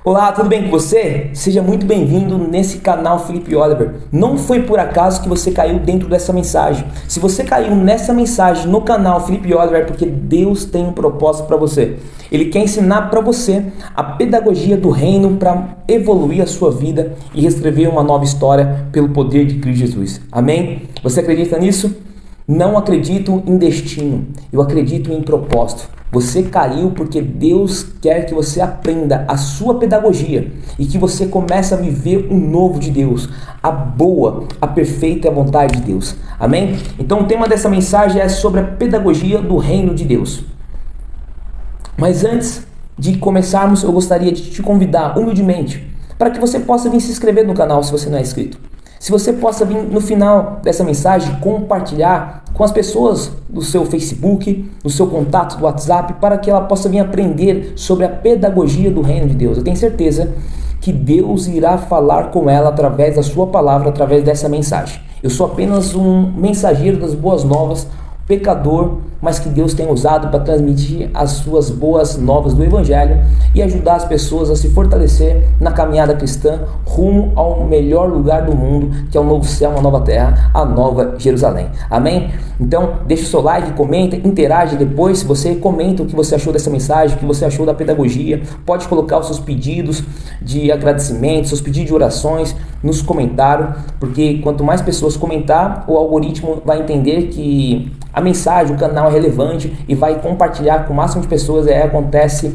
Olá, tudo bem com você? Seja muito bem-vindo nesse canal Felipe Oliver. Não foi por acaso que você caiu dentro dessa mensagem. Se você caiu nessa mensagem no canal Felipe Oliver é porque Deus tem um propósito para você. Ele quer ensinar para você a pedagogia do reino para evoluir a sua vida e reescrever uma nova história pelo poder de Cristo Jesus. Amém? Você acredita nisso? Não acredito em destino, eu acredito em propósito. Você caiu porque Deus quer que você aprenda a sua pedagogia e que você comece a viver o novo de Deus, a boa, a perfeita vontade de Deus. Amém? Então o tema dessa mensagem é sobre a pedagogia do reino de Deus. Mas antes de começarmos, eu gostaria de te convidar humildemente para que você possa vir se inscrever no canal se você não é inscrito. Se você possa vir no final dessa mensagem compartilhar com as pessoas do seu Facebook, do seu contato do WhatsApp, para que ela possa vir aprender sobre a pedagogia do reino de Deus. Eu tenho certeza que Deus irá falar com ela através da sua palavra, através dessa mensagem. Eu sou apenas um mensageiro das boas novas, pecador, mas que Deus tem usado para transmitir as suas boas novas do Evangelho e ajudar as pessoas a se fortalecer na caminhada cristã rumo ao melhor lugar do mundo, que é o novo céu, uma nova terra, a nova Jerusalém. Amém? Então, deixa o seu like, comenta, interage depois. Se você comenta o que você achou dessa mensagem, o que você achou da pedagogia, pode colocar os seus pedidos de agradecimento, seus pedidos de orações nos comentários, porque quanto mais pessoas comentar, o algoritmo vai entender que a mensagem, o canal é relevante e vai compartilhar com o máximo de pessoas. Acontece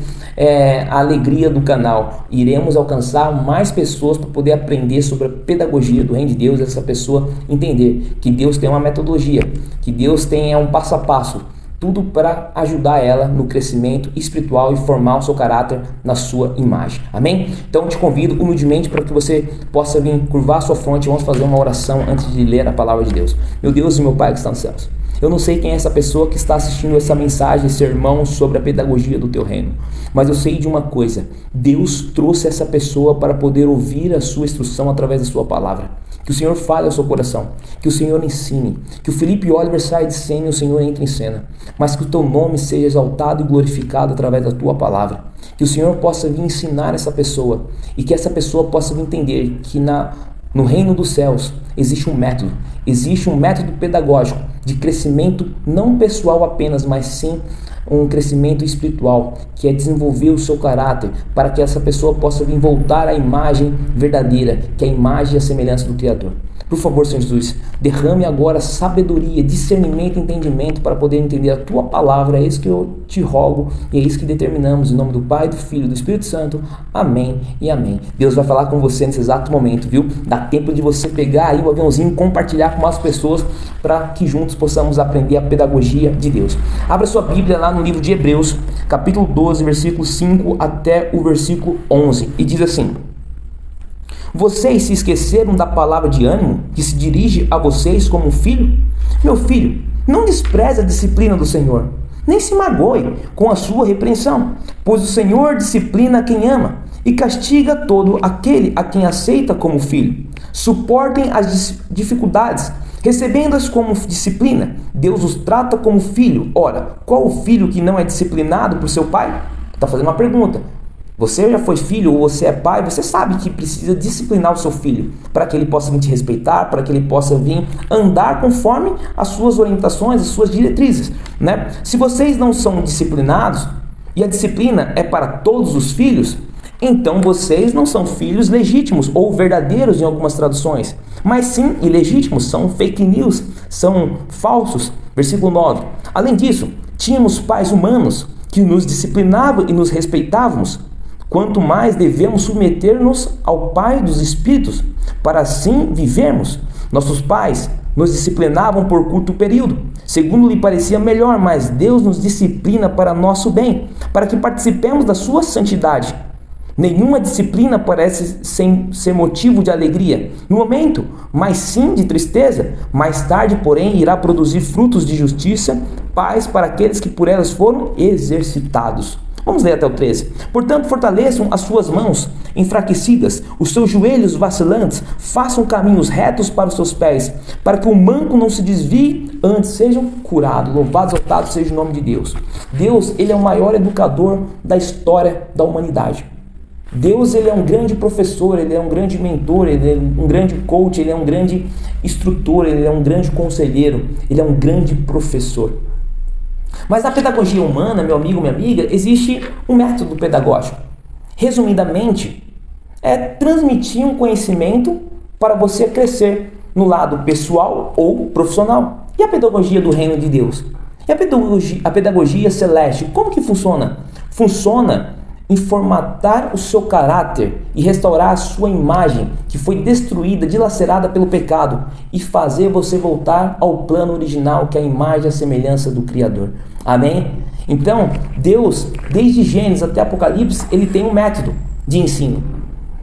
a alegria do canal. Iremos alcançar mais pessoas para poder aprender sobre a pedagogia do reino de Deus. Essa pessoa entender que Deus tem uma metodologia, que Deus tem um passo a passo, tudo para ajudar ela no crescimento espiritual e formar o seu caráter na sua imagem. Amém? Então eu te convido humildemente para que você possa vir curvar a sua fronte. Vamos fazer uma oração antes de ler a palavra de Deus. Meu Deus e meu Pai que está nos céus, eu não sei quem é essa pessoa que está assistindo essa mensagem, esse sermão sobre a pedagogia do teu reino, mas eu sei de uma coisa: Deus trouxe essa pessoa para poder ouvir a sua instrução através da sua palavra. Que o Senhor fale ao seu coração, que o Senhor ensine, que o Felipe Oliver saia de cena e o Senhor entre em cena, mas que o teu nome seja exaltado e glorificado através da tua palavra. Que o Senhor possa vir ensinar essa pessoa e que essa pessoa possa vir entender que no reino dos céus existe um método pedagógico de crescimento não pessoal apenas, mas sim um crescimento espiritual, que é desenvolver o seu caráter, para que essa pessoa possa vir voltar à imagem verdadeira, que é a imagem e a semelhança do Criador. Por favor, Senhor Jesus, derrame agora sabedoria, discernimento e entendimento para poder entender a Tua palavra. É isso que eu te rogo e é isso que determinamos em nome do Pai, do Filho e do Espírito Santo. Amém e amém. Deus vai falar com você nesse exato momento, viu? Dá tempo de você pegar aí o aviãozinho e compartilhar com mais pessoas para que juntos possamos aprender a pedagogia de Deus. Abra sua Bíblia lá no livro de Hebreus, capítulo 12, versículo 5 até o versículo 11. E diz assim: vocês se esqueceram da palavra de ânimo que se dirige a vocês como um filho? Meu filho, não despreze a disciplina do Senhor, nem se magoe com a sua repreensão, pois o Senhor disciplina quem ama e castiga todo aquele a quem aceita como filho. Suportem as dificuldades, recebendo-as como disciplina. Deus os trata como filho. Ora, qual o filho que não é disciplinado por seu pai? Está fazendo uma pergunta. Você já foi filho ou você é pai, você sabe que precisa disciplinar o seu filho para que ele possa vir te respeitar, para que ele possa vir andar conforme as suas orientações, as suas diretrizes, né? Se vocês não são disciplinados e a disciplina é para todos os filhos, então vocês não são filhos legítimos ou verdadeiros em algumas traduções, mas sim ilegítimos, são fake news, são falsos. Versículo 9. Além disso, tínhamos pais humanos que nos disciplinavam e nos respeitávamos. Quanto mais devemos submeter-nos ao Pai dos Espíritos, para assim vivermos. Nossos pais nos disciplinavam por curto período, segundo lhe parecia melhor, mas Deus nos disciplina para nosso bem, para que participemos da sua santidade. Nenhuma disciplina parece ser motivo de alegria no momento, mas sim de tristeza. Mais tarde, porém, irá produzir frutos de justiça, paz para aqueles que por elas foram exercitados. Vamos ler até o 13. Portanto, fortaleçam as suas mãos enfraquecidas, os seus joelhos vacilantes, façam caminhos retos para os seus pés, para que o manco não se desvie, antes sejam curados. Louvado, exaltado seja o nome de Deus. Deus, Ele é o maior educador da história da humanidade. Deus, ele é um grande professor, ele é um grande mentor, ele é um grande coach, ele é um grande instrutor, ele é um grande conselheiro, ele é um grande professor. Mas na pedagogia humana, meu amigo, minha amiga, existe um método pedagógico. Resumidamente, é transmitir um conhecimento para você crescer no lado pessoal ou profissional. E a pedagogia do reino de Deus? E a pedagogia celeste, como que funciona? Funciona em formatar o seu caráter e restaurar a sua imagem que foi destruída, dilacerada pelo pecado, e fazer você voltar ao plano original, que é a imagem e a semelhança do Criador. Amém? Então, Deus, desde Gênesis até Apocalipse, ele tem um método de ensino.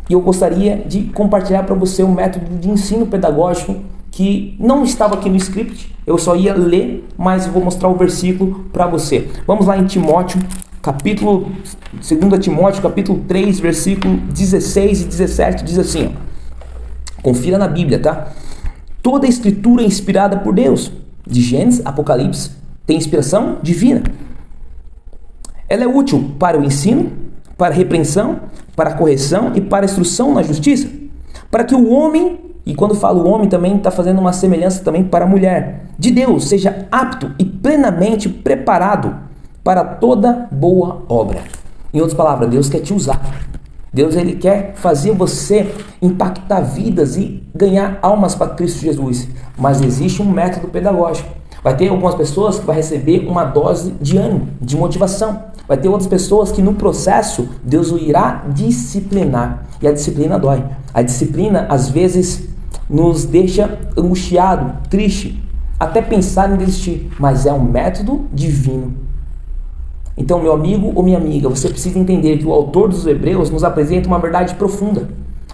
E eu gostaria de compartilhar para você um método de ensino pedagógico que não estava aqui no script, eu só ia ler, mas vou mostrar o versículo para você. Vamos lá em Timóteo, 2 Timóteo, capítulo 3, versículo 16 e 17, diz assim, ó, confira na Bíblia, tá? Toda a escritura é inspirada por Deus, de Gênesis, Apocalipse, tem inspiração divina. Ela é útil para o ensino, para a repreensão, para a correção e para a instrução na justiça, para que o homem, e quando falo homem também está fazendo uma semelhança também para a mulher, de Deus, seja apto e plenamente preparado para toda boa obra. Em outras palavras, Deus quer te usar. Deus, ele quer fazer você impactar vidas e ganhar almas para Cristo Jesus. Mas existe um método pedagógico. Vai ter algumas pessoas que vão receber uma dose de ânimo, de motivação. Vai ter outras pessoas que no processo Deus o irá disciplinar. E a disciplina dói. A disciplina às vezes nos deixa angustiado, triste, até pensar em desistir. Mas é um método divino. Então, meu amigo ou minha amiga, você precisa entender que o autor dos Hebreus nos apresenta uma verdade profunda.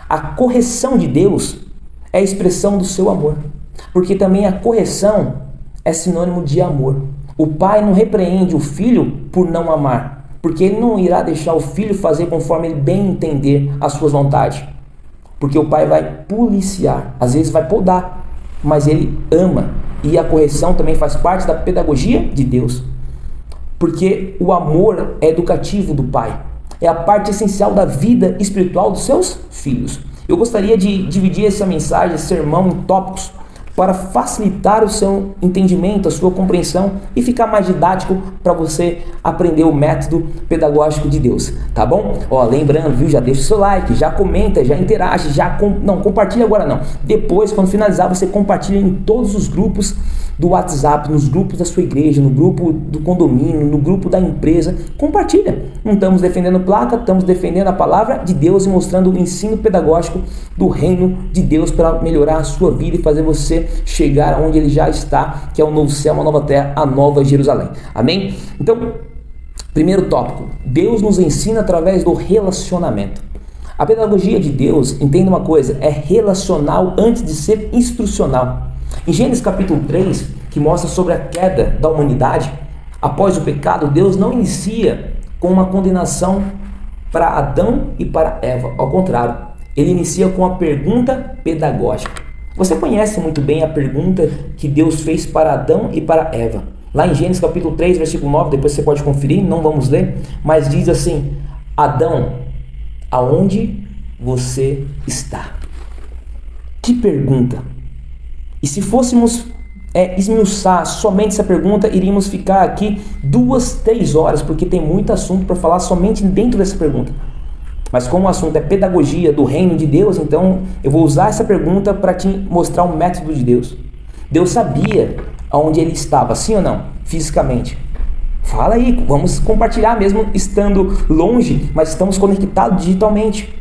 A correção de Deus é a expressão do seu amor. Porque também a correção é sinônimo de amor. O pai não repreende o filho por não amar, porque ele não irá deixar o filho fazer conforme ele bem entender as suas vontades. Porque o pai vai policiar, às vezes vai podar, mas ele ama. E a correção também faz parte da pedagogia de Deus. Porque o amor é educativo do pai. É a parte essencial da vida espiritual dos seus filhos. Eu gostaria de dividir essa mensagem, esse sermão, em tópicos para facilitar o seu entendimento, a sua compreensão e ficar mais didático para você aprender o método pedagógico de Deus, tá bom? Ó, lembrando, viu, já deixa o seu like, já comenta, já interage, não compartilha agora não. Depois, quando finalizar, você compartilha em todos os grupos do WhatsApp, nos grupos da sua igreja, no grupo do condomínio, no grupo da empresa. Compartilha. Não estamos defendendo placa, estamos defendendo a palavra de Deus e mostrando o ensino pedagógico do reino de Deus para melhorar a sua vida e fazer você chegar onde ele já está, que é o novo céu, uma nova terra, a nova Jerusalém. Amém? Então, primeiro tópico, Deus nos ensina através do relacionamento. A pedagogia de Deus, entenda uma coisa, é relacional antes de ser instrucional. Em Gênesis capítulo 3, que mostra sobre a queda da humanidade, após o pecado, Deus não inicia com uma condenação para Adão e para Eva. Ao contrário, ele inicia com a pergunta pedagógica. Você conhece muito bem a pergunta que Deus fez para Adão e para Eva. Lá em Gênesis capítulo 3, versículo 9, depois você pode conferir, não vamos ler, mas diz assim: Adão, aonde você está? Que pergunta! E se fôssemos esmiuçar somente essa pergunta, iríamos ficar aqui 2, 3 horas, porque tem muito assunto para falar somente dentro dessa pergunta. Mas como o assunto é pedagogia do reino de Deus, então eu vou usar essa pergunta para te mostrar o método de Deus. Deus sabia aonde ele estava, sim ou não? Fisicamente. Fala aí, vamos compartilhar mesmo estando longe, mas estamos conectados digitalmente.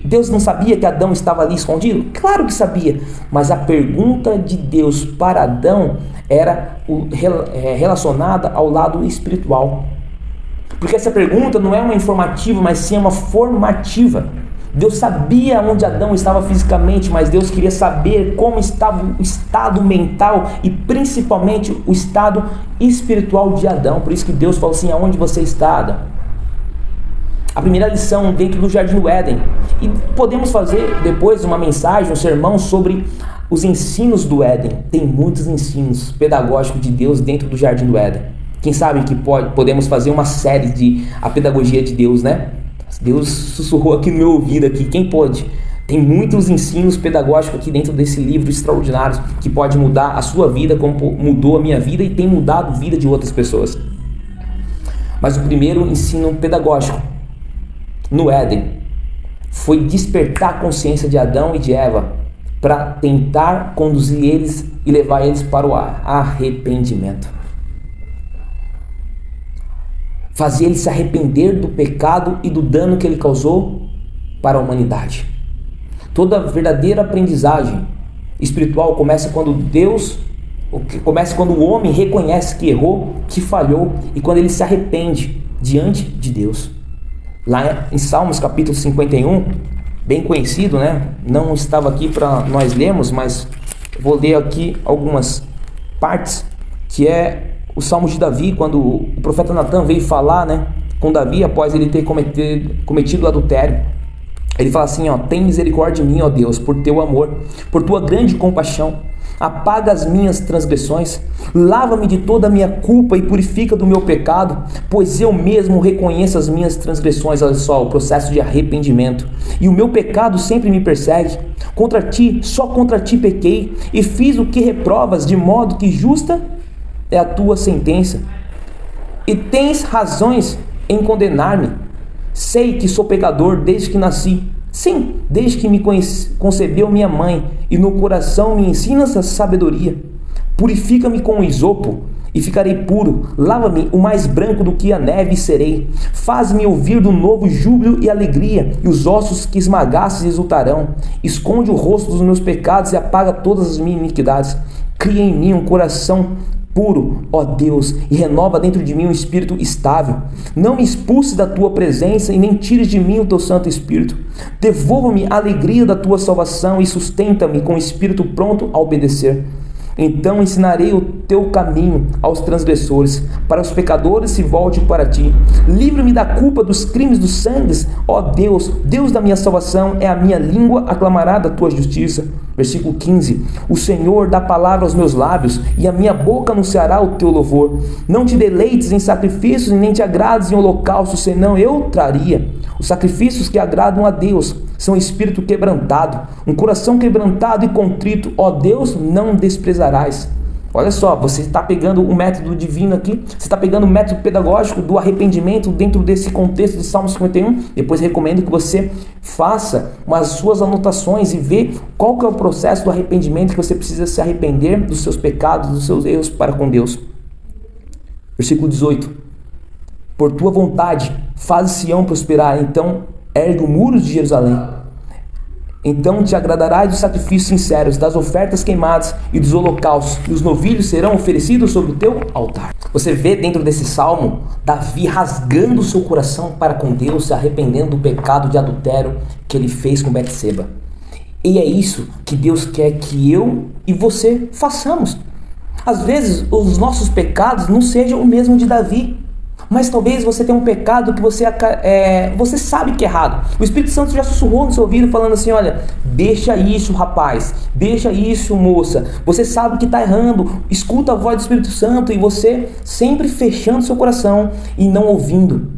Deus não sabia que Adão estava ali escondido? Claro que sabia, mas a pergunta de Deus para Adão era relacionada ao lado espiritual. Porque essa pergunta não é uma informativa, mas sim uma formativa. Deus sabia onde Adão estava fisicamente, mas Deus queria saber como estava o estado mental e principalmente o estado espiritual de Adão. Por isso que Deus falou assim: aonde você está, Adão? A primeira lição dentro do Jardim do Éden. E podemos fazer depois uma mensagem, um sermão sobre os ensinos do Éden. Tem muitos ensinos pedagógicos de Deus dentro do Jardim do Éden. Quem sabe que podemos fazer uma série de a pedagogia de Deus, né? Deus sussurrou aqui no meu ouvido aqui, quem pode? Tem muitos ensinos pedagógicos aqui dentro desse livro extraordinário que pode mudar a sua vida, como mudou a minha vida e tem mudado a vida de outras pessoas. Mas o primeiro ensino pedagógico no Éden foi despertar a consciência de Adão e de Eva para tentar conduzir eles e levar eles para o arrependimento. Fazer eles se arrepender do pecado e do dano que ele causou para a humanidade. Toda verdadeira aprendizagem espiritual começa quando o homem reconhece que errou, que falhou e quando ele se arrepende diante de Deus. Lá em Salmos capítulo 51, bem conhecido, né? Não estava aqui para nós lermos, mas vou ler aqui algumas partes, que é o Salmo de Davi, quando o profeta Natan veio falar, né, com Davi após ele ter cometido o adultério. Ele fala assim, tem misericórdia de mim, ó Deus, por teu amor, por tua grande compaixão. Apaga as minhas transgressões, lava-me de toda a minha culpa e purifica do meu pecado, pois eu mesmo reconheço as minhas transgressões. Olha só, o processo de arrependimento. E o meu pecado sempre me persegue. Contra ti, só contra ti pequei e fiz o que reprovas, de modo que justa é a tua sentença. E tens razões em condenar-me. Sei que sou pecador desde que nasci. Sim, desde que me concebeu minha mãe, e no coração me ensinas a sabedoria. Purifica-me com o isopo e ficarei puro. Lava-me o mais branco do que a neve serei. Faz-me ouvir do novo júbilo e alegria, e os ossos que esmagastes exultarão. Esconde o rosto dos meus pecados e apaga todas as minhas iniquidades. Cria em mim um coração puro, ó Deus, e renova dentro de mim um espírito estável. Não me expulses da tua presença e nem tires de mim o teu Santo Espírito. Devolva-me a alegria da tua salvação e sustenta-me com o espírito pronto a obedecer. Então ensinarei o teu caminho aos transgressores, para os pecadores se volte para ti. Livra-me da culpa dos crimes dos sangues, ó Deus, Deus da minha salvação, é a minha língua aclamará da tua justiça. Versículo 15. O Senhor dá palavra aos meus lábios, e a minha boca anunciará o teu louvor. Não te deleites em sacrifícios, nem te agrades em holocaustos, senão eu traria. Os sacrifícios que agradam a Deus são espírito quebrantado, um coração quebrantado e contrito, ó Deus, não desprezarás. Olha só, você está pegando o método divino aqui, você está pegando o método pedagógico do arrependimento dentro desse contexto do Salmo 51. Depois recomendo que você faça as suas anotações e vê qual que é o processo do arrependimento que você precisa se arrepender dos seus pecados, dos seus erros para com Deus. Versículo 18. Por tua vontade, faz Sião prosperar, então ergue o muro de Jerusalém. Então te agradarás dos sacrifícios sinceros, das ofertas queimadas e dos holocaustos, e os novilhos serão oferecidos sobre o teu altar. Você vê dentro desse salmo, Davi rasgando o seu coração para com Deus, se arrependendo do pecado de adultério que ele fez com Betseba. E é isso que Deus quer que eu e você façamos. Às vezes, os nossos pecados não sejam o mesmo de Davi, mas talvez você tenha um pecado que você sabe que é errado. O Espírito Santo já sussurrou no seu ouvido falando assim, olha, deixa isso, rapaz, deixa isso, moça, você sabe que está errando, escuta a voz do Espírito Santo, e você sempre fechando seu coração e não ouvindo,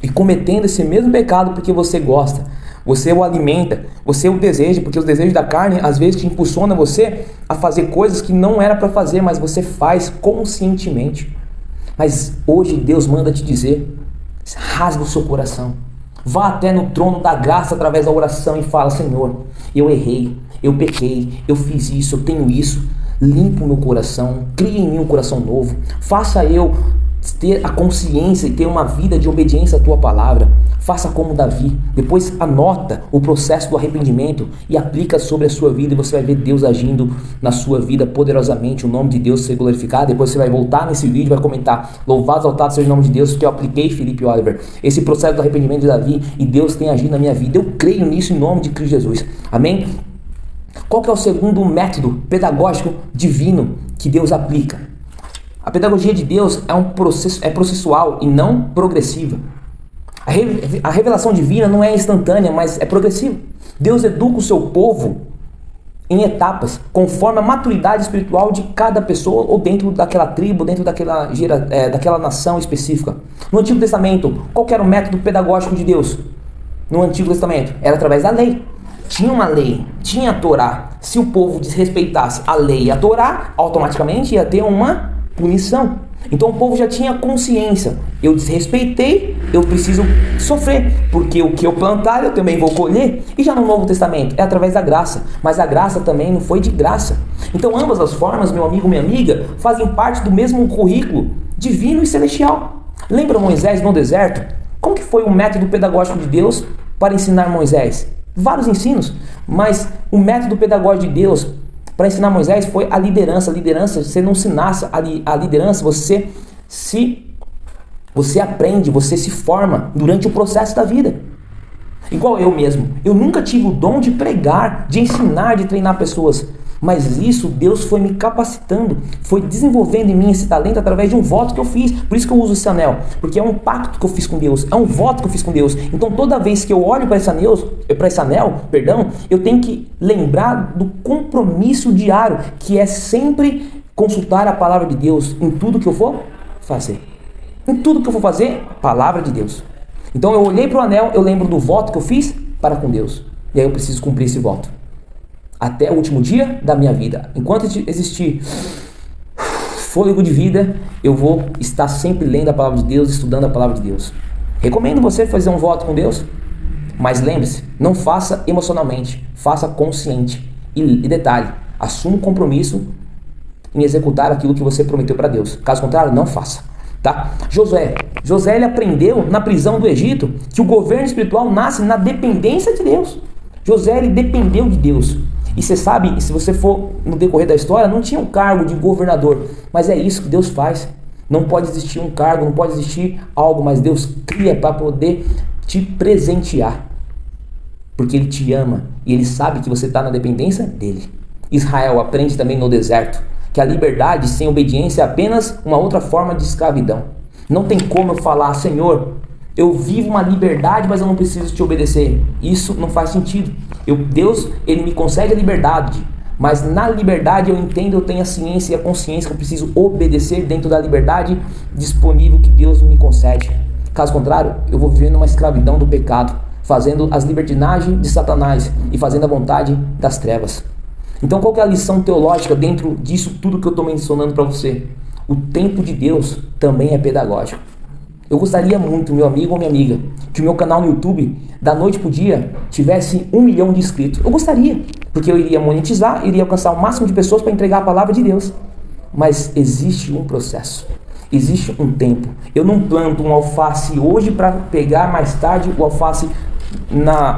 e cometendo esse mesmo pecado porque você gosta, você o alimenta, você o deseja, porque os desejos da carne às vezes te impulsionam você a fazer coisas que não era para fazer, mas você faz conscientemente. Mas hoje Deus manda te dizer, rasga o seu coração, vá até no trono da graça através da oração e fala, Senhor, eu errei, eu pequei, eu fiz isso, eu tenho isso, limpa o meu coração, cria em mim um coração novo, faça eu ter a consciência e ter uma vida de obediência à tua palavra. Faça como Davi, depois anota o processo do arrependimento e aplica sobre a sua vida, e você vai ver Deus agindo na sua vida poderosamente, o nome de Deus ser glorificado. Depois você vai voltar nesse vídeo e vai comentar, louvado, exaltado seja o nome de Deus, que eu apliquei, Felipe Oliver, esse processo do arrependimento de Davi, e Deus tem agido na minha vida, eu creio nisso em nome de Cristo Jesus, amém? Qual que é o segundo método pedagógico divino que Deus aplica? A pedagogia de Deus é processual e não progressiva. A revelação divina não é instantânea, mas é progressiva. Deus educa o seu povo em etapas, conforme a maturidade espiritual de cada pessoa, ou dentro daquela tribo, dentro daquela nação específica. No Antigo Testamento, qual que era o método pedagógico de Deus? no Antigo Testamento? Era através da lei. Tinha uma lei, tinha a Torá. Se o povo desrespeitasse a lei e a Torá, automaticamente ia ter uma punição. Então o povo já tinha consciência. Eu desrespeitei, eu preciso sofrer, porque o que eu plantar eu também vou colher. E já no Novo Testamento é através da graça, mas a graça também não foi de graça. Então ambas as formas, meu amigo, minha amiga, fazem parte do mesmo currículo divino e celestial. Lembra Moisés no deserto? Como que foi o método pedagógico de Deus para ensinar Moisés? Vários ensinos, mas o método pedagógico de Deus para ensinar Moisés foi a liderança. A liderança, você não se nasce, a liderança você aprende, você se forma durante o processo da vida. Igual eu mesmo, eu nunca tive o dom de pregar, de ensinar, de treinar pessoas. Mas isso, Deus foi me capacitando, foi desenvolvendo em mim esse talento através de um voto que eu fiz. Por isso que eu uso esse anel, porque é um pacto que eu fiz com Deus, é um voto que eu fiz com Deus. Então toda vez que eu olho para esse anel, eu tenho que lembrar do compromisso diário, que é sempre consultar a palavra de Deus em tudo que eu for fazer. Em tudo que eu for fazer, palavra de Deus. Então eu olhei para o anel, eu lembro do voto que eu fiz para com Deus. E aí eu preciso cumprir esse voto. Até o último dia da minha vida. Enquanto existir fôlego de vida, eu vou estar sempre lendo a palavra de Deus, estudando a palavra de Deus. Recomendo você fazer um voto com Deus, mas lembre-se, não faça emocionalmente, faça consciente. E detalhe, assuma um compromisso em executar aquilo que você prometeu para Deus. Caso contrário, não faça. Tá? Josué ele aprendeu na prisão do Egito que o governo espiritual nasce na dependência de Deus. Josué ele dependeu de Deus. E você sabe, se você for no decorrer da história, não tinha um cargo de governador. Mas é isso que Deus faz. Não pode existir um cargo, não pode existir algo, mas Deus cria para poder te presentear. Porque Ele te ama e Ele sabe que você está na dependência dEle. Israel aprende também no deserto que a liberdade sem obediência é apenas uma outra forma de escravidão. Não tem como eu falar, Senhor, eu vivo uma liberdade, mas eu não preciso te obedecer. Isso não faz sentido. Deus, Ele me concede a liberdade, mas na liberdade eu entendo, eu tenho a ciência e a consciência que eu preciso obedecer dentro da liberdade disponível que Deus me concede. Caso contrário, eu vou viver numa escravidão do pecado, fazendo as libertinagens de Satanás e fazendo a vontade das trevas. Então qual que é a lição teológica dentro disso tudo que eu estou mencionando para você? O tempo de Deus também é pedagógico. Eu gostaria muito, meu amigo ou minha amiga, que o meu canal no YouTube, da noite pro dia, tivesse 1 milhão de inscritos. Eu gostaria, porque eu iria monetizar, iria alcançar o máximo de pessoas para entregar a palavra de Deus. Mas existe um processo, existe um tempo. Eu não planto um alface hoje para pegar mais tarde o alface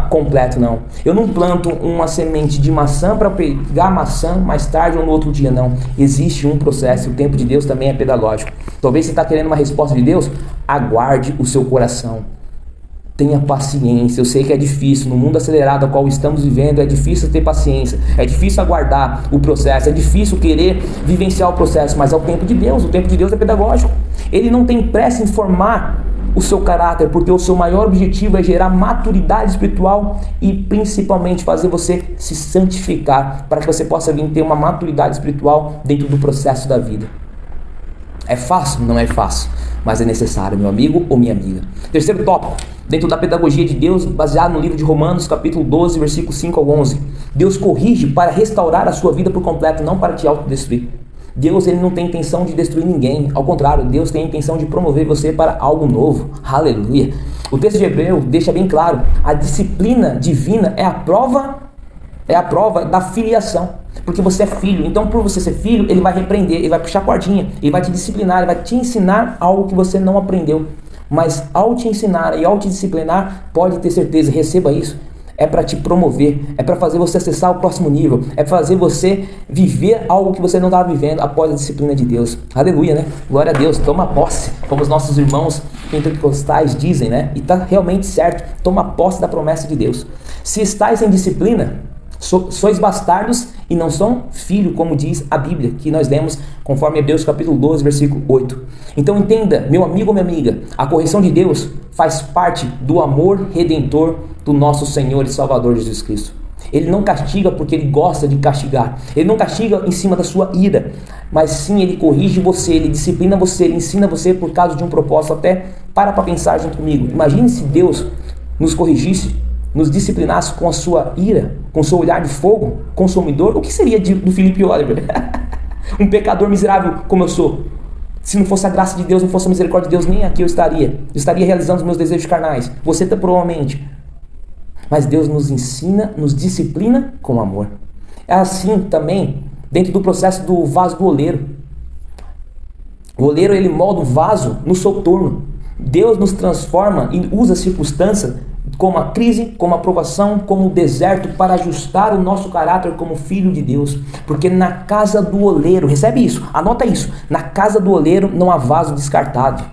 completo, não. Eu não planto uma semente de maçã para pegar maçã mais tarde ou no outro dia, não. Existe um processo, o tempo de Deus também é pedagógico. Talvez você está querendo uma resposta de Deus, aguarde o seu coração. Tenha paciência. Eu sei que é difícil, no mundo acelerado ao qual estamos vivendo, é difícil ter paciência, é difícil aguardar o processo, é difícil querer vivenciar o processo, mas é o tempo de Deus. O tempo de Deus é pedagógico. Ele não tem pressa em formar o seu caráter, porque o seu maior objetivo é gerar maturidade espiritual e principalmente fazer você se santificar, para que você possa vir ter uma maturidade espiritual dentro do processo da vida. É fácil? Não é fácil, mas é necessário, meu amigo ou minha amiga. Terceiro tópico, dentro da pedagogia de Deus, baseado no livro de Romanos, capítulo 12, versículo 5 ao 11. Deus corrige para restaurar a sua vida por completo, não para te autodestruir. Deus, ele não tem intenção de destruir ninguém, ao contrário, Deus tem a intenção de promover você para algo novo. Aleluia. O texto de Hebreu deixa bem claro, a disciplina divina é a prova da filiação, porque você é filho. Então, por você ser filho, ele vai repreender, ele vai puxar a cordinha, ele vai te disciplinar, ele vai te ensinar algo que você não aprendeu. Mas ao te ensinar e ao te disciplinar, pode ter certeza, receba isso. É para te promover, é para fazer você acessar o próximo nível, é para fazer você viver algo que você não estava vivendo após a disciplina de Deus. Aleluia, né? Glória a Deus, toma posse, como os nossos irmãos pentecostais dizem, né? E está realmente certo, toma posse da promessa de Deus. Se estáis em disciplina, sois bastardos e não são filho, como diz a Bíblia, que nós lemos conforme Hebreus capítulo 12, versículo 8. Então entenda, meu amigo ou minha amiga, a correção de Deus faz parte do amor redentor do nosso Senhor e Salvador Jesus Cristo. Ele não castiga porque ele gosta de castigar. Ele não castiga em cima da sua ira, mas sim ele corrige você, ele disciplina você, ele ensina você por causa de um propósito. Até para pensar junto comigo. Imagine se Deus nos corrigisse, nos disciplinasse com a sua ira, com o seu olhar de fogo consumidor, o que seria do Felipe Oliver? Um pecador miserável como eu sou. Se não fosse a graça de Deus, não fosse a misericórdia de Deus, nem aqui eu estaria. Eu estaria realizando os meus desejos carnais. Você provavelmente. Mas Deus nos ensina, nos disciplina com amor. É assim também dentro do processo do vaso do oleiro. O oleiro, ele molda o vaso no seu torno. Deus nos transforma e usa circunstâncias como a crise, como a provação, como o deserto para ajustar o nosso caráter como filho de Deus. Porque na casa do oleiro, recebe isso, anota isso, na casa do oleiro não há vaso descartado,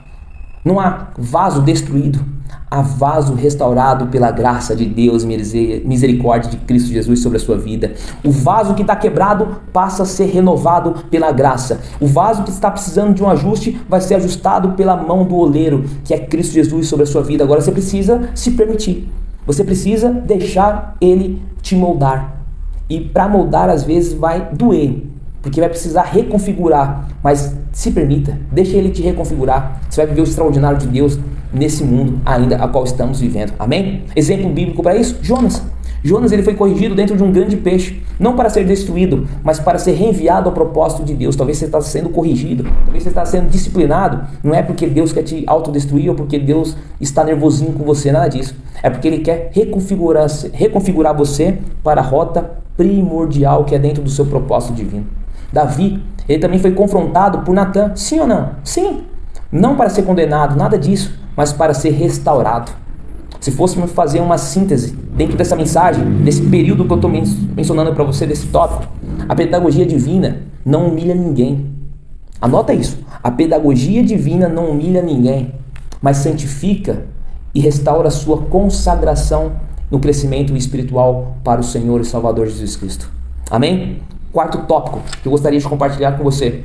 não há vaso destruído, há vaso restaurado pela graça de Deus, misericórdia de Cristo Jesus sobre a sua vida. O vaso que está quebrado passa a ser renovado pela graça. O vaso que está precisando de um ajuste vai ser ajustado pela mão do oleiro, que é Cristo Jesus sobre a sua vida. Agora você precisa se permitir. Você precisa deixar Ele te moldar. E para moldar às vezes vai doer, porque vai precisar reconfigurar, mas se permita, deixa Ele te reconfigurar. Você vai viver o extraordinário de Deus nesse mundo ainda a qual estamos vivendo. Amém? Exemplo bíblico para isso, Jonas. Jonas, ele foi corrigido dentro de um grande peixe, não para ser destruído, mas para ser reenviado ao propósito de Deus. Talvez você está sendo corrigido, talvez você está sendo disciplinado, não é porque Deus quer te autodestruir ou porque Deus está nervosinho com você, nada disso. É porque Ele quer reconfigurar você para a rota primordial que é dentro do seu propósito divino. Davi, ele também foi confrontado por Natã, sim ou não? Sim, não para ser condenado, nada disso, mas para ser restaurado. Se fôssemos fazer uma síntese dentro dessa mensagem, desse período que eu estou mencionando para você, desse tópico, a pedagogia divina não humilha ninguém. Anota isso, a pedagogia divina não humilha ninguém, mas santifica e restaura a sua consagração no crescimento espiritual para o Senhor e Salvador Jesus Cristo. Amém? Quarto tópico que eu gostaria de compartilhar com você.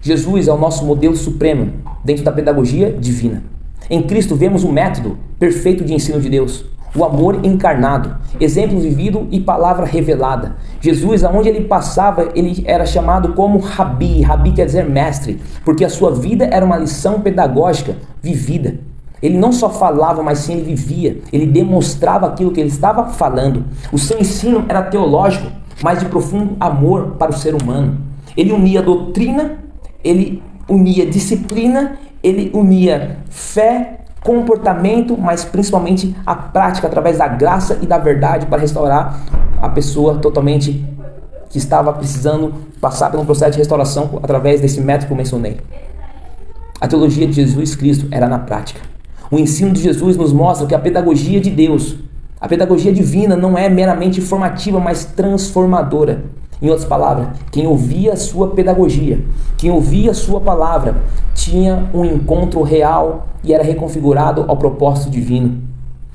Jesus é o nosso modelo supremo dentro da pedagogia divina. Em Cristo vemos o método perfeito de ensino de Deus, o amor encarnado, exemplo vivido e palavra revelada. Jesus, aonde ele passava, ele era chamado como Rabi. Rabi quer dizer mestre, porque a sua vida era uma lição pedagógica vivida. Ele não só falava, mas sim ele vivia. Ele demonstrava aquilo que ele estava falando. O seu ensino era teológico, mas de profundo amor para o ser humano. Ele unia doutrina, ele unia disciplina, ele unia fé, comportamento, mas principalmente a prática através da graça e da verdade para restaurar a pessoa totalmente que estava precisando passar por um processo de restauração através desse método que eu mencionei. A teologia de Jesus Cristo era na prática. O ensino de Jesus nos mostra que a pedagogia de Deus, a pedagogia divina não é meramente formativa, mas transformadora. Em outras palavras, quem ouvia a sua pedagogia, quem ouvia a sua palavra, tinha um encontro real e era reconfigurado ao propósito divino.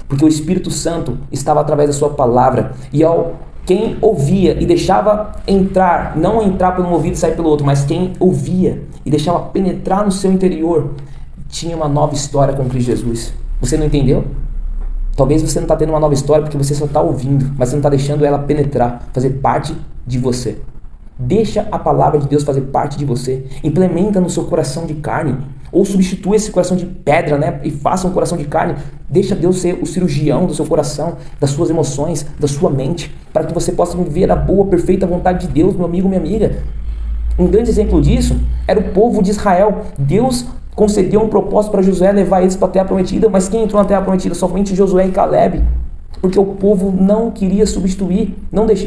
Porque o Espírito Santo estava através da sua palavra. E quem ouvia e deixava entrar, não entrar pelo um ouvido e sair pelo outro, mas quem ouvia e deixava penetrar no seu interior, tinha uma nova história com Cristo Jesus. Você não entendeu? Talvez você não está tendo uma nova história porque você só está ouvindo, mas você não está deixando ela penetrar, fazer parte de você. Deixa a palavra de Deus fazer parte de você. Implementa no seu coração de carne. Ou substitua esse coração de pedra, né? E faça um coração de carne. Deixa Deus ser o cirurgião do seu coração, das suas emoções, da sua mente, para que você possa viver a boa, perfeita vontade de Deus, meu amigo, minha amiga. Um grande exemplo disso era o povo de Israel. Deus concedeu um propósito para Josué levar eles para a Terra Prometida, mas quem entrou na Terra Prometida? Somente Josué e Caleb. Porque o povo não queria substituir,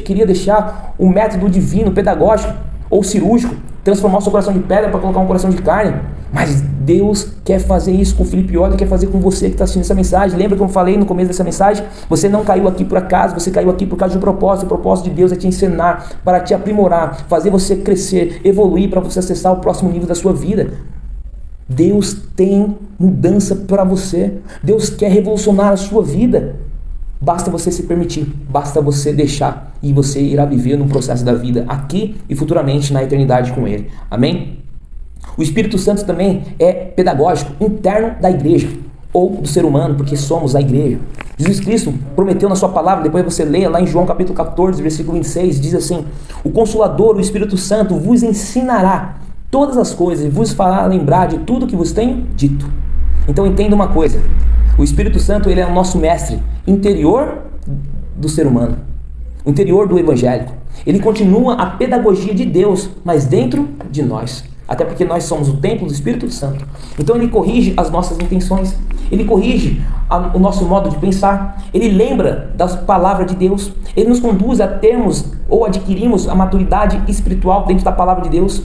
queria deixar o método divino, pedagógico ou cirúrgico, transformar o seu coração de pedra para colocar um coração de carne. Mas Deus quer fazer isso com o Felipe Oliver, quer fazer com você que está assistindo essa mensagem. Lembra que eu falei no começo dessa mensagem? Você não caiu aqui por acaso, você caiu aqui por causa de um propósito. O propósito de Deus é te ensinar, para te aprimorar, fazer você crescer, evoluir, para você acessar o próximo nível da sua vida. Deus tem mudança para você. Deus quer revolucionar a sua vida. Basta você se permitir, basta você deixar e você irá viver no processo da vida aqui e futuramente na eternidade com Ele. Amém? O Espírito Santo também é pedagógico, interno da igreja ou do ser humano, porque somos a igreja. Jesus Cristo prometeu na sua palavra, depois você leia lá em João capítulo 14, versículo 26, diz assim: o Consolador, o Espírito Santo, vos ensinará todas as coisas e vos fará lembrar de tudo que vos tenho dito. Então entenda uma coisa, O Espírito Santo, ele é o nosso mestre interior do ser humano, interior do evangélico. Ele continua a pedagogia de Deus, mas dentro de nós. Até porque nós somos o templo do Espírito Santo. Então ele corrige as nossas intenções, ele corrige o nosso modo de pensar, ele lembra das palavras de Deus, ele nos conduz a termos ou adquirirmos a maturidade espiritual dentro da palavra de Deus.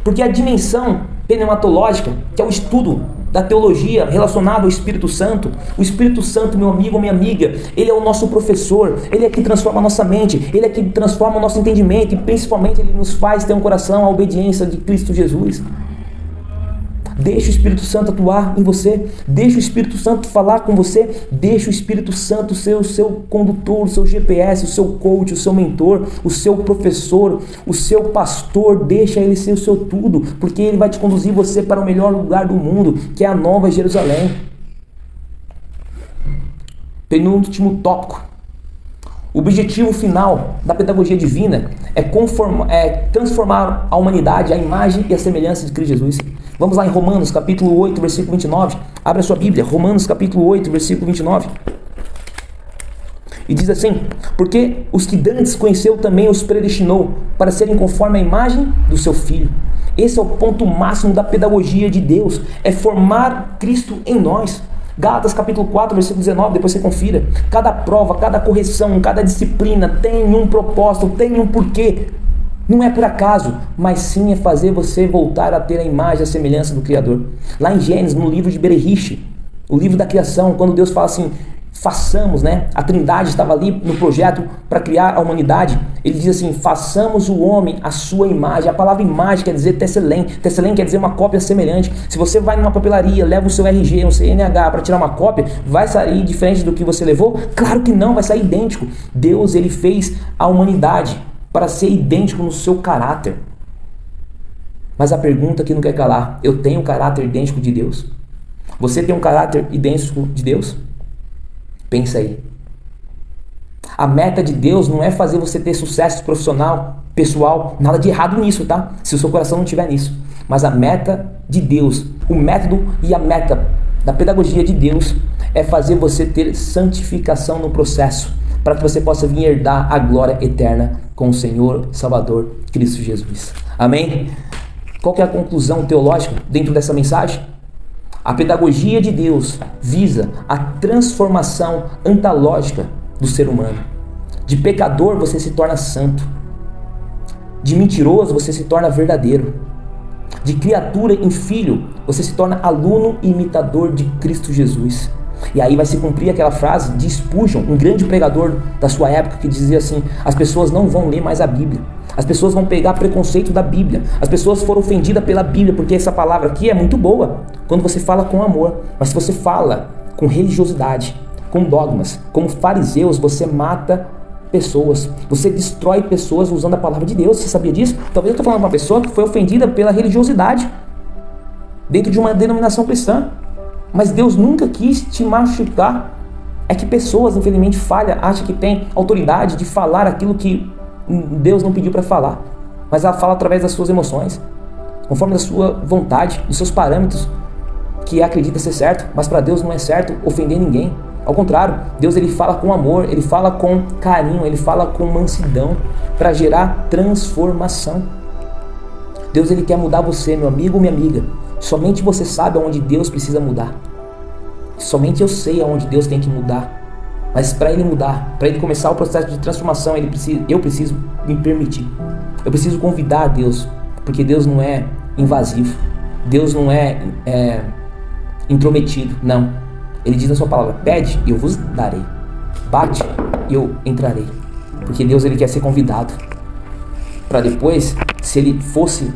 Porque a dimensão pneumatológica, que é o estudo da teologia relacionado ao Espírito Santo, o Espírito Santo, meu amigo ou minha amiga, ele é o nosso professor, ele é que transforma a nossa mente, ele é que transforma o nosso entendimento e principalmente ele nos faz ter um coração à obediência de Cristo Jesus. Deixa o Espírito Santo atuar em você, deixa o Espírito Santo falar com você, deixa o Espírito Santo ser o seu condutor, o seu GPS, o seu coach, o seu mentor, o seu professor, o seu pastor, deixa ele ser o seu tudo, porque ele vai te conduzir você para o melhor lugar do mundo, que é a Nova Jerusalém. Penúltimo tópico. O objetivo final da pedagogia divina é transformar a humanidade à imagem e à semelhança de Cristo Jesus. Vamos lá em Romanos capítulo 8, versículo 29. Abra sua Bíblia, Romanos capítulo 8, versículo 29. E diz assim: porque os que dantes conheceu também os predestinou para serem conforme a imagem do seu Filho. Esse é o ponto máximo da pedagogia de Deus, é formar Cristo em nós. Gálatas capítulo 4, versículo 19, depois você confira. Cada prova, cada correção, cada disciplina tem um propósito, tem um porquê. Não é por acaso, mas sim é fazer você voltar a ter a imagem e a semelhança do Criador. Lá em Gênesis, no livro de Bereshit, o livro da criação, quando Deus fala assim, façamos, né? A Trindade estava ali no projeto para criar a humanidade. Ele diz assim, façamos o homem à sua imagem. A palavra imagem quer dizer tesselém. Tesselém quer dizer uma cópia semelhante. Se você vai numa papelaria, leva o seu RG, o seu CNH para tirar uma cópia, vai sair diferente do que você levou? Claro que não, vai sair idêntico. Deus, ele fez a humanidade para ser idêntico no seu caráter. Mas a pergunta que não quer calar, eu tenho um caráter idêntico de Deus? Você tem um caráter idêntico de Deus? Pensa aí. A meta de Deus não é fazer você ter sucesso profissional, pessoal, nada de errado nisso, tá? Se o seu coração não estiver nisso. Mas a meta de Deus, o método e a meta da pedagogia de Deus é fazer você ter santificação no processo, para que você possa vir herdar a glória eterna com o Senhor Salvador Cristo Jesus. Amém? Qual que é a conclusão teológica dentro dessa mensagem? A pedagogia de Deus visa a transformação antológica do ser humano. De pecador você se torna santo. De mentiroso você se torna verdadeiro. De criatura em filho você se torna aluno e imitador de Cristo Jesus. E aí vai se cumprir aquela frase de Spurgeon, um grande pregador da sua época, que dizia assim: as pessoas não vão ler mais a Bíblia, as pessoas vão pegar preconceito da Bíblia, as pessoas foram ofendidas pela Bíblia, porque essa palavra aqui é muito boa quando você fala com amor, mas se você fala com religiosidade, com dogmas, como fariseus, você mata pessoas, você destrói pessoas usando a palavra de Deus. Você sabia disso? Talvez eu estou falando com uma pessoa que foi ofendida pela religiosidade dentro de uma denominação cristã, mas Deus nunca quis te machucar. É que pessoas, infelizmente, falham, acham que tem autoridade de falar aquilo que Deus não pediu para falar, mas ela fala através das suas emoções, conforme da sua vontade, dos seus parâmetros, que acredita ser certo, mas para Deus não é certo ofender ninguém. Ao contrário, Deus, ele fala com amor, ele fala com carinho, ele fala com mansidão, para gerar transformação. Deus, ele quer mudar você, meu amigo ou minha amiga. Somente você sabe aonde Deus precisa mudar. Somente eu sei aonde Deus tem que mudar. Mas para ele mudar, para ele começar o processo de transformação, eu preciso me permitir. Eu preciso convidar Deus, porque Deus não é invasivo. Deus não é intrometido, não. Ele diz na sua palavra: pede e eu vos darei. Bate e eu entrarei. Porque Deus, ele quer ser convidado. Para depois, se ele fosse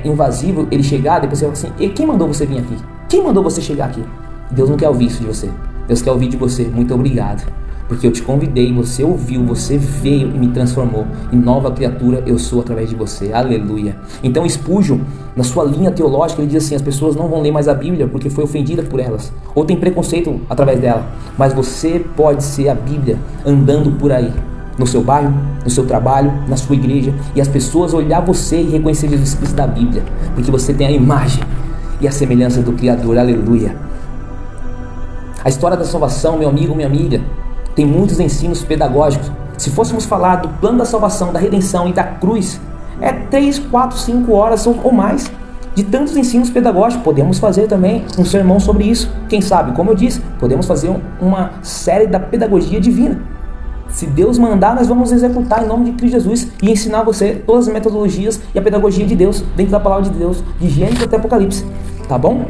invasivo, ele chegar, depois você vai assim: e quem mandou você vir aqui? Quem mandou você chegar aqui? Deus não quer ouvir isso de você. Deus quer ouvir de você: muito obrigado, porque eu te convidei, você ouviu, você veio e me transformou, e nova criatura eu sou através de você. Aleluia. Então Spurgeon, na sua linha teológica, ele diz assim: as pessoas não vão ler mais a Bíblia porque foi ofendida por elas, ou tem preconceito através dela, mas você pode ser a Bíblia andando por aí, no seu bairro, no seu trabalho, na sua igreja, e as pessoas olhar você e reconhecer Jesus Cristo da Bíblia, porque você tem a imagem e a semelhança do Criador. Aleluia. A história da salvação, meu amigo, minha amiga, tem muitos ensinos pedagógicos. Se fôssemos falar do plano da salvação, da redenção e da cruz, é 3, 4, 5 horas ou mais de tantos ensinos pedagógicos. Podemos fazer também um sermão sobre isso. Quem sabe, como eu disse, podemos fazer uma série da pedagogia divina. Se Deus mandar, nós vamos executar em nome de Cristo Jesus e ensinar você todas as metodologias e a pedagogia de Deus, dentro da palavra de Deus, de Gênesis até Apocalipse. Tá bom?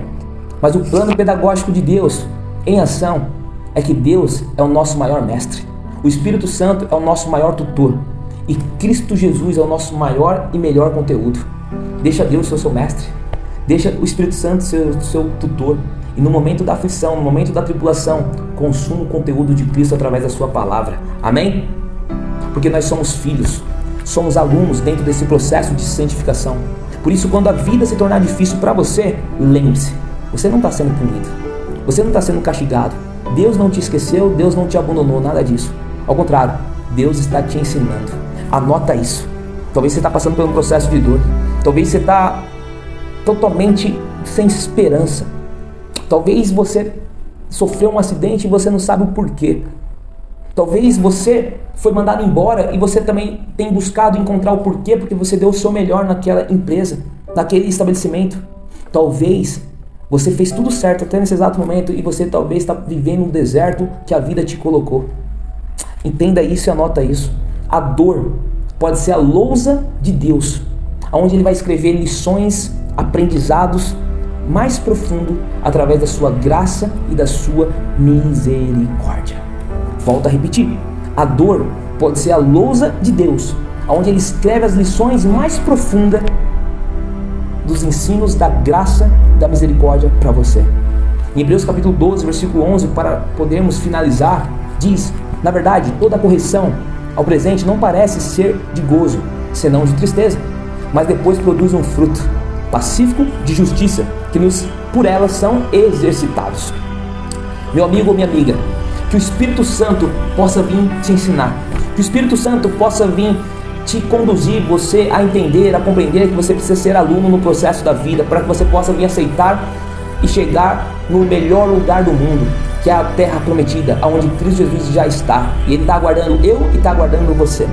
Mas o plano pedagógico de Deus em ação é que Deus é o nosso maior mestre. O Espírito Santo é o nosso maior tutor. E Cristo Jesus é o nosso maior e melhor conteúdo. Deixa Deus ser o seu mestre. Deixa o Espírito Santo ser o seu tutor. E no momento da aflição, no momento da tribulação, consuma o conteúdo de Cristo através da sua palavra. Amém? Porque nós somos filhos, somos alunos dentro desse processo de santificação. Por isso, quando a vida se tornar difícil para você, lembre-se, você não está sendo punido. Você não está sendo castigado. Deus não te esqueceu, Deus não te abandonou, nada disso. Ao contrário, Deus está te ensinando. Anota isso. Talvez você está passando por um processo de dor. Talvez você está totalmente sem esperança. Talvez você sofreu um acidente e você não sabe o porquê. Talvez você foi mandado embora e você também tem buscado encontrar o porquê, porque você deu o seu melhor naquela empresa, naquele estabelecimento. Talvez você fez tudo certo até nesse exato momento e você talvez está vivendo um deserto que a vida te colocou. Entenda isso e anota isso. A dor pode ser a lousa de Deus, onde Ele vai escrever lições, aprendizados mais profundo através da sua graça e da sua misericórdia. Volto a repetir. A dor pode ser a lousa de Deus, onde Ele escreve as lições mais profundas dos ensinos da graça e da misericórdia para você. Em Hebreus capítulo 12, versículo 11, para podermos finalizar, diz: na verdade, toda correção ao presente não parece ser de gozo, senão de tristeza, mas depois produz um fruto pacífico de justiça, que por elas são exercitados. Meu amigo ou minha amiga, que o Espírito Santo possa vir te ensinar, que o Espírito Santo possa vir te conduzir você a entender, a compreender que você precisa ser aluno no processo da vida, para que você possa vir aceitar e chegar no melhor lugar do mundo, que é a terra prometida, onde Cristo Jesus já está, e Ele está aguardando eu e está aguardando você.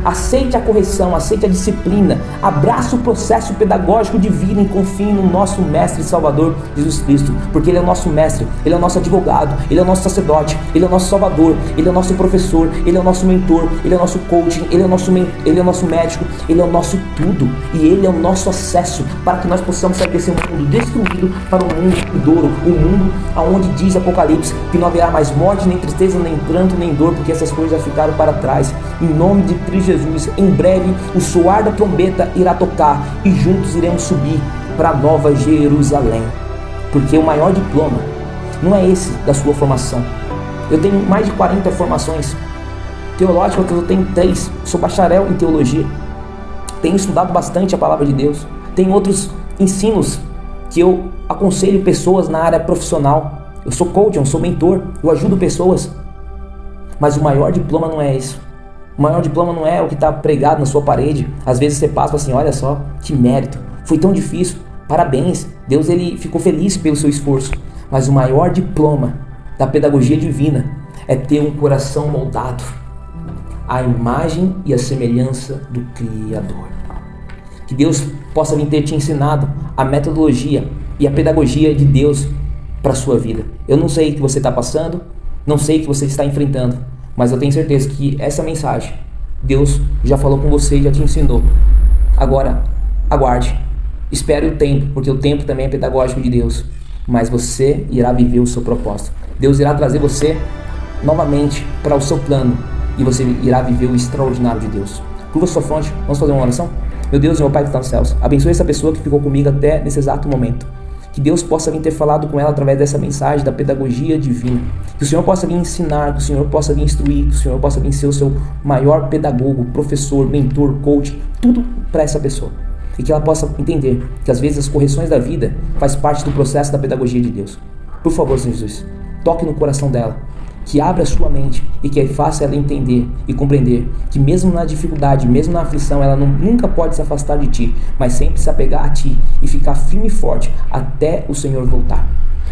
Aceite a correção, aceite a disciplina, abrace o processo pedagógico de vida e confie no nosso Mestre e Salvador Jesus Cristo, porque Ele é o nosso Mestre, Ele é o nosso advogado, Ele é o nosso sacerdote, Ele é o nosso Salvador, Ele é o nosso professor, Ele é o nosso mentor, Ele é o nosso coaching, Ele é o nosso médico, Ele é o nosso tudo, e Ele é o nosso acesso para que nós possamos sair desse mundo destruído para um mundo vindouro, um mundo onde diz Apocalipse que não haverá mais morte, nem tristeza, nem pranto, nem dor, porque essas coisas já ficaram para trás. Em nome de Cristo Jesus, em breve o soar da trombeta irá tocar e juntos iremos subir para a Nova Jerusalém, porque o maior diploma não é esse da sua formação. Eu tenho mais de 40 formações teológicas, eu tenho 3, sou bacharel em teologia, tenho estudado bastante a palavra de Deus, tenho outros ensinos que eu aconselho pessoas na área profissional, eu sou coach, eu sou mentor, eu ajudo pessoas, mas o maior diploma não é isso. O maior diploma não é o que está pregado na sua parede. Às vezes você passa assim, olha só, que mérito, foi tão difícil, parabéns, Deus ele ficou feliz pelo seu esforço. Mas o maior diploma da pedagogia divina é ter um coração moldado à imagem e à semelhança do Criador. Que Deus possa vir ter te ensinado a metodologia e a pedagogia de Deus para a sua vida. Eu não sei o que você está passando, não sei o que você está enfrentando, mas eu tenho certeza que essa mensagem, Deus já falou com você e já te ensinou. Agora, aguarde, espere o tempo, porque o tempo também é pedagógico de Deus, mas você irá viver o seu propósito. Deus irá trazer você novamente para o seu plano e você irá viver o extraordinário de Deus. Curva sua fronte, vamos fazer uma oração? Meu Deus e meu Pai que está nos céus, abençoe essa pessoa que ficou comigo até nesse exato momento. Que Deus possa vir ter falado com ela através dessa mensagem da pedagogia divina. Que o Senhor possa vir ensinar, que o Senhor possa vir instruir, que o Senhor possa vir ser o seu maior pedagogo, professor, mentor, coach, tudo para essa pessoa. E que ela possa entender que às vezes as correções da vida faz parte do processo da pedagogia de Deus. Por favor, Senhor Jesus, toque no coração dela, que abra a sua mente e que faça ela entender e compreender que mesmo na dificuldade, mesmo na aflição, ela nunca pode se afastar de Ti, mas sempre se apegar a Ti e ficar firme e forte até o Senhor voltar.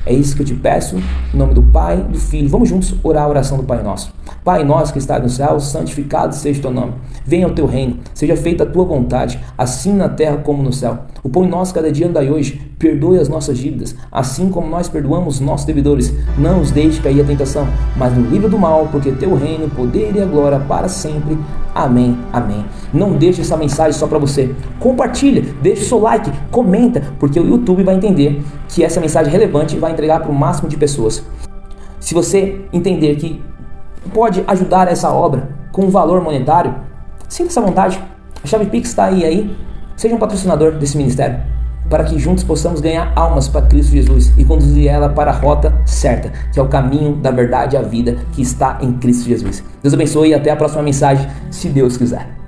É isso que eu te peço, em nome do Pai, do Filho. Vamos juntos orar a oração do Pai Nosso. Pai nosso que está no céu, santificado seja o teu nome. Venha o teu reino, seja feita a tua vontade, assim na terra como no céu. O pão nosso cada dia dai hoje, perdoe as nossas dívidas, assim como nós perdoamos os nossos devedores. Não os deixe cair a tentação, mas nos livra do mal, porque teu reino, o poder e a glória para sempre. Amém, amém. Não deixe essa mensagem só para você. Compartilha, deixe o seu like, comenta, porque o YouTube vai entender que essa mensagem é relevante e vai entregar para o máximo de pessoas. Se você entender que pode ajudar essa obra com um valor monetário, sinta essa vontade. A chave Pix está aí. Seja um patrocinador desse ministério, para que juntos possamos ganhar almas para Cristo Jesus e conduzir ela para a rota certa, que é o caminho da verdade e a vida que está em Cristo Jesus. Deus abençoe e até a próxima mensagem, se Deus quiser.